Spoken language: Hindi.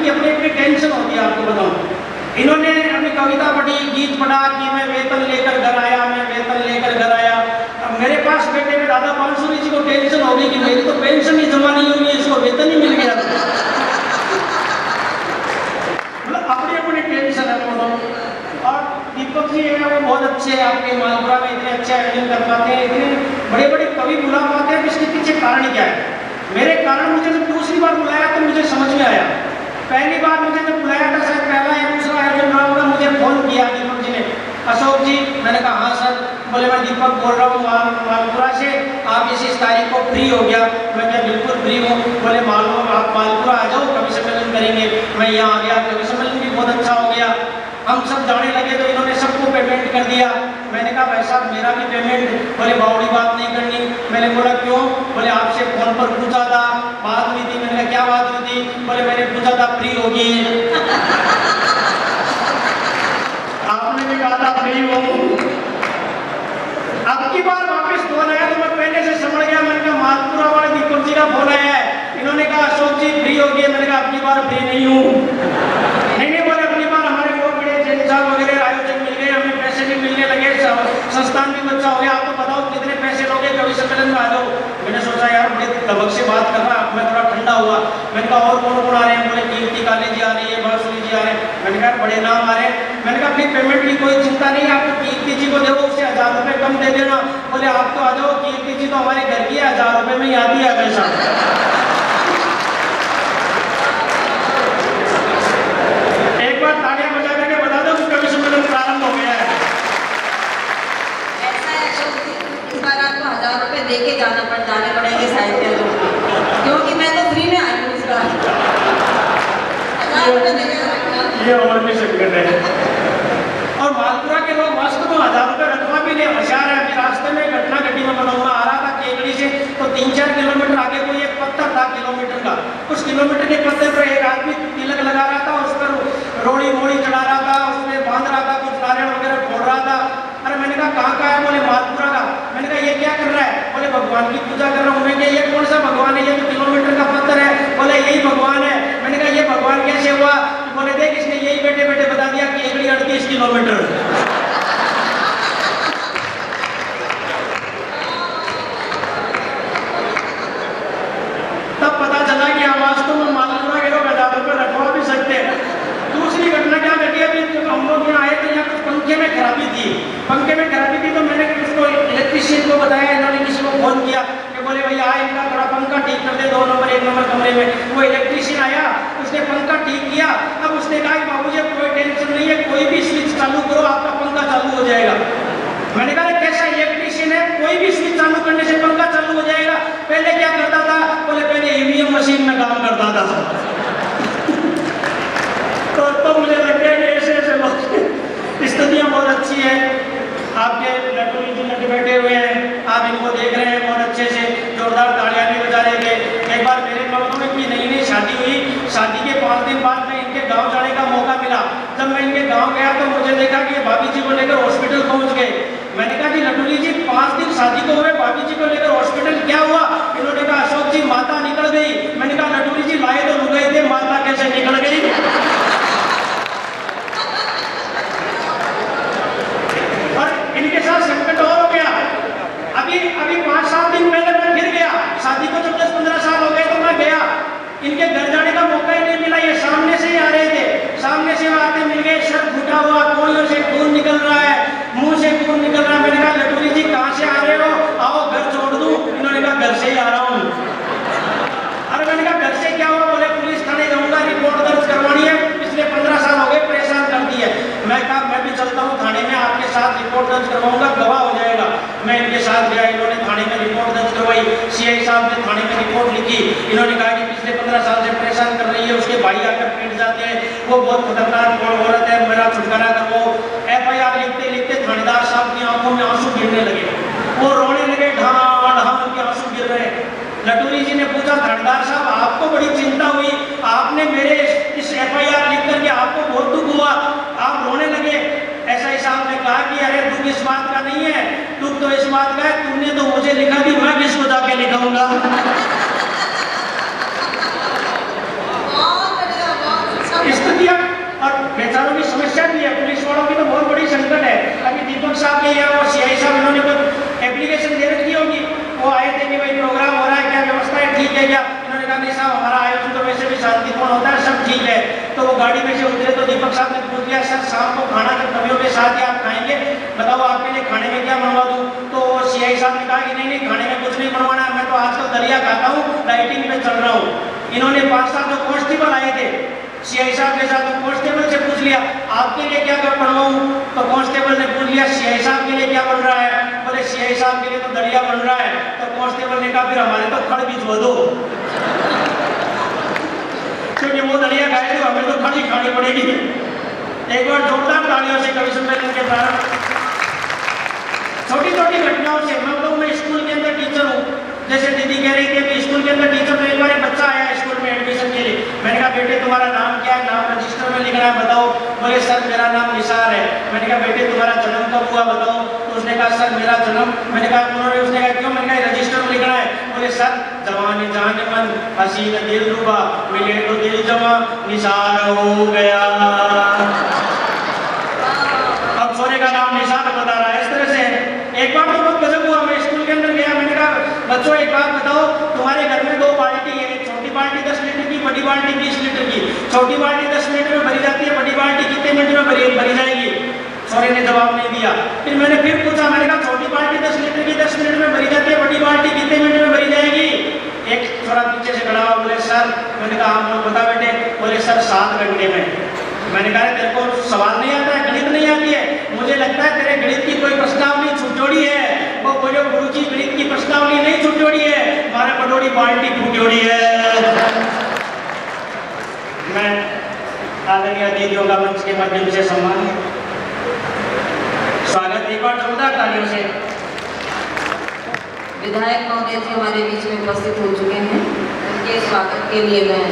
की अपनी अपनी टेंशन होती है, आपको बताऊं। इन्होंने अपनी कविता पढ़ी, गीत पढ़ा कि मैं वेतन लेकर घर आया, मैं वेतन लेकर घर आया। अब मेरे पास बेटे में दादा बांसुरी जी को टेंशन होगी कि मेरी तो पेंशन ही जमा नहीं हुई, इसको वेतन ही मिल गया। मतलब अपनी अपनी टेंशन है दोनों। और दीपक जी है वो बहुत अच्छे हैं, आपके मालपुरा में इतने अच्छे आयोजन कर पाते हैं, इतने बड़े बड़े कवि बुला पाते हैं। इसके पीछे कारण क्या है? मेरे कारण मुझे जब दूसरी बार बुलाया तो मुझे समझ में आया। पहली बार मुझे जब बुलाया था, शायद पहला या दूसरा आयोजन रहा होगा, मुझे फोन किया दीपक जी ने, अशोक जी। मैंने कहा हाँ सर। बोले मैं दीपक बोल रहा हूँ मालपुरा से, आप इस तारीख को फ्री हो गया? मैं क्या बिल्कुल फ्री हूँ। बोले मालूम आप मालपुरा आ जाओ, कवि सम्मेलन करेंगे। मैं यहाँ आ गया, कवि सम्मेलन भी बहुत अच्छा हो गया। हम सब जाने लगे तो इन्होंने सबको पेमेंट कर दिया। मैंने कहा भाई साहब मेरा भी पेमेंट। बोले बावड़ी बात नहीं करनी। मैंने बोला क्यों? बोले आपसे फोन पर पूछा था, बात हुई थी। मैंने कहा क्या बात हुई थी? बोले मैंने पूछा था फ्री होगी। आपने भी कहा था फ्री हो। अब की बार वापस फोन आया तो मैं पहले से समझ गया। मैंने कहा मालपुरा वाले दीपक जी का फोन आया है। इन्होंने कहा अशोक जी फ्री होगी। मैंने कहा अब की बार फ्री नहीं हूँ। नहीं बोले अपनी बार हमारे बहुत बड़े जनता वगैरह आयोजन मिल गए, हमें पैसे भी मिलने लगे, संस्थान भी बच्चा हो गया। आप तो बताओ कितने पैसे लोगे, कवि सम्मेलन में आ जाओ। मैंने सोचा यार बड़े दबक से बात कर रहा, मैं थोड़ा ठंडा हुआ। मैंने कहा और कौन कौन आ रहे हैं? बोले कीर्ति काले जी आ रही है, बांसुरी जी आ रहे हैं। मैंने कहा बड़े नाम आ रहे हैं। मैंने कहा अपनी पेमेंट की कोई चिंता नहीं, आपको कीर्ति जी को दे उससे 1000 रुपये कम दे देना। बोले आप तो आ जाओ, कीर्ति जी तो हमारे घर की 1000 रुपये में ही आती है हमेशा। एक बार तालियां बजा करके बता दो कि कवि सम्मेलन प्रारंभ हो गया है। ऐसा है अशोक जी, इस बार आपको 1000 रुपये दे के जाने पड़ेंगे साहित्य लोग, क्योंकि मैं तो फ्री में आई हूँ इस बार। 1000 रुपये देंगे। ये और भी संकट है। और मालपुरा के लोग वास्तव में 1000 रुपये रखवा भी नहीं होशियार है। अभी रास्ते में घटना घटी, में बताऊंगा। आ रहा था केवड़ी से तो 3-4 किलोमीटर आगे कोई एक पत्थर था किलोमीटर का। उस किलोमीटर के पत्थर पर एक आदमी तिलक लगा रहा था, उस पर रोड़ी मोड़ी चढ़ा रहा था, उसमें बांध रहा था, कुछ नारियल वगैरह फोड़ रहा था। अरे मैंने कहा कहाँ का है? बोले मालपुरा का। मैंने कहा ये क्या कर रहा है? बोले भगवान की पूजा कर रहा हूँ। मैं ये कौन सा भगवान है? ये तो किलोमीटर का पत्थर है। बोले यही भगवान है। मैंने कहा ये भगवान कैसे हुआ? बोले देख इसने यही बैठे बैठे बता दिया कि 38 किलोमीटर। तब पता चला कि हम वास्तव में मालपुरा के लोग 1000 रुपये रखवा भी सकते हैं। दूसरी घटना क्या घटी? अभी हम लोग यहाँ आए तो यहाँ कुछ पंखे में खराबी थी। पंखे में खराबी थी तो मैंने उसको इलेक्ट्रिशियन को बताया। इन्होंने किसी को फोन किया कि बोले भैया इनका थोड़ा पंखा ठीक कर दे 2 नंबर 1 नंबर कमरे में। वो इलेक्ट्रिशियन आया, उसने पंखा ठीक किया। अब उसने कहा कि बाबूजी कोई टेंशन नहीं है, कोई भी स्विच चालू करो आपका पंखा चालू हो जाएगा। मैंने कहा कैसा इलेक्ट्रिशियन है, कोई भी स्विच चालू करने से पंखा चालू हो जाएगा? पहले क्या करता था? बोले पहले ईवीएम मशीन में काम करता था। तो मुझे लग गया कि ऐसे ऐसे लोग। स्थितियाँ बहुत अच्छी है। आपके लटू जी लगे बैठे हुए हैं, आप इनको देख रहे हैं बहुत अच्छे से, जोरदार तालियां भी बजा रहे थे। एक बार मेरे मौकों में की नई शादी हुई। शादी के 5 दिन बाद में इनके गांव जाने का मौका मिला। जब मैं इनके गांव गया तो मुझे देखा कि भाभी जी को लेकर हॉस्पिटल पहुंच गए। मैंने कहा कि लटूली जी 5 दिन शादी को हुए, भाभी जी को लेकर हॉस्पिटल क्या हुआ? इन्होंने कहा अशोक जी माता निकल गई। मैंने कहा लटूली जी लाए तो रुक गए थे, माता कैसे निकल गई? और इनके साथ संकट और हो गया। अभी 5-7 दिन पहले मैं फिर गया। शादी को जब 10-15 साल हो गए तो मैं गया। इनके घर जाने का मौका ही नहीं मिला। ये सामने से ही आ रहे थे, सामने से आते मिल गए, सर फूटा हुआ, कोड़ियों से खून निकल रहा है, मुंह से खून निकल रहा है। मैंने कहा लटूरी जी कहाँ से आ रहे हो? आओ घर छोड़ दूं। इन्होंने कहा घर से ही आ रहा हूँ। अरे मैंने कहा घर से क्या हुआ? बोले पुलिस थाने जाऊंगा, रिपोर्ट दर्ज करवानी है, पिछले 15 साल हो गए परेशान कर दी है। मैं कहा मैं भी चलता हूँ थाने में, आपके साथ रिपोर्ट दर्ज करवाऊंगा, गवाह हो जाएगा। मैं इनके साथ गया, इन्होंने थाने में रिपोर्ट दर्ज करवाई। सीआई साहब ने थाने में रिपोर्ट लिखी। इन्होंने कहा कि पिछले 15 साल से परेशान कर रही है, उसके भाई आकर पीट जाते हैं, वो बहुत खतरनाक औरत है, मेरा छुटकारा करो। FIR लिखते लिखते थानेदार साहब की आंखों में आंसू गिरने लगे, वो रोने लगे, ढां ढां उनके आंसू गिर रहे। लटूरी जी ने पूछा थानेदार साहब आपको बड़ी चिंता हुई, आपने मेरे इस FIR लिख करके आपको बहुत दुख हुआ, आप रोने लगे। SI साहब ने कहा कि अरे दुख इस बात का नहीं है, दुख तो इस बात का है तुमने तो मुझे लिखा थी, मैं किसको जाके लिखाऊंगा? साहब के या वो सीआई साहब इन्होंने कोई एप्लीकेशन दे रखी होगी, वो आए थे कि भाई प्रोग्राम हो रहा है, क्या व्यवस्था है, ठीक है क्या? इन्होंने कहा नहीं साहब हमारा आयोजन तो वैसे भी शांतिपूर्ण होता है, सब ठीक है। तो वो गाड़ी में से उतरे तो दीपक साहब ने पूछ लिया, सर शाम को खाना जब कवियों के साथ ही आप खाएंगे, बताओ आपके लिए खाने में क्या बनवा दूं? तो सीआई साहब ने कहा कि नहीं नहीं खाने में कुछ नहीं बनवाना है, मैं तो आजकल दलिया खाता हूँ, डाइटिंग पे चल रहा हूँ। इन्होंने 5-7 जो कांस्टेबल आए थे सीआई साहब के साथ, तो कांस्टेबल से पूछ लिया आपके लिए क्या बनवाऊं? तो कांस्टेबल ने पूछ लिया सीआई साहब के लिए क्या बन रहा है? बोले सीआई साहब के लिए तो दलिया बन रहा है। तो कांस्टेबल ने कहा फिर हमारे तो खड़ भिजवा दो, क्योंकि वो दलिया खाए तो हमें तो खड़ी खानी पड़ेगी। एक बार जोरदार तालियों से कवि सम्मेलन के प्रारंभ। छोटी छोटी घटनाओं से मैं स्कूल के अंदर टीचर हूँ, जैसे दीदी कह रही थी कि स्कूल के अंदर टीचर, तो एक बार एक बच्चा आया स्कूल में एडमिशन के लिए। मैंने कहा बेटे तुम्हारा नाम क्या है, नाम रजिस्टर में लिखना है, बताओ। बोले सर मेरा नाम निसार है। मैंने कहा बेटे तुम्हारा जन्म कब हुआ बताओ? तो उसने कहा सर मेरा जन्म, मैंने कहा उसने कहा क्यों? मैंने कहा रजिस्टर में लिखना है। बोले सर जवानी जान मन हसीन दिल रुबा मिले तो दिल जमा निसार हो गया। अब सोने का नाम निसार बता रहा है। इस तरह से एक बार तो बहुत गजब हुआ, मैं स्कूल के अंदर गया, मैंने कहा बच्चों एक बात बताओ, तुम्हारे घर में 2 बाल्टी है, छोटी बाल्टी 10 लीटर की, बड़ी बाल्टी 20 लीटर की। छोटी बाल्टी 10 मिनट में भरी जाती है, बड़ी बाल्टी कितने मिनट में भरी जाएगी? सोरे ने जवाब नहीं दिया। फिर मैंने फिर पूछा, मैंने कहा छोटी बाल्टी 10 लीटर की 10 मिनट में भरी जाती है, बड़ी बाल्टी कितने मिनट में भरी जाएगी? एक छोरा पीछे से खड़ा हुआ, बोले सर, मैंने कहा हम लोग बता बेटे, बोले सर 7 घंटे में। मैंने कहा तेरे को सवाल नहीं आता है, गणित नहीं आती है? मुझे लगता है तेरे गणित की कोई प्रश्नावली छूट जोड़ी है। वो बोलो गुरुजी गणित की प्रश्नावली नहीं छूट जोड़ी है, हमारे बटोरी बाल्टी फूट जोड़ी है। मैं आदरणीय दीदियों का मंच के माध्यम से सम्मान स्वागत एक बार जोरदार तालियों से। विधायक महोदय जी हमारे बीच में उपस्थित हो चुके हैं, उनके स्वागत के लिए मैं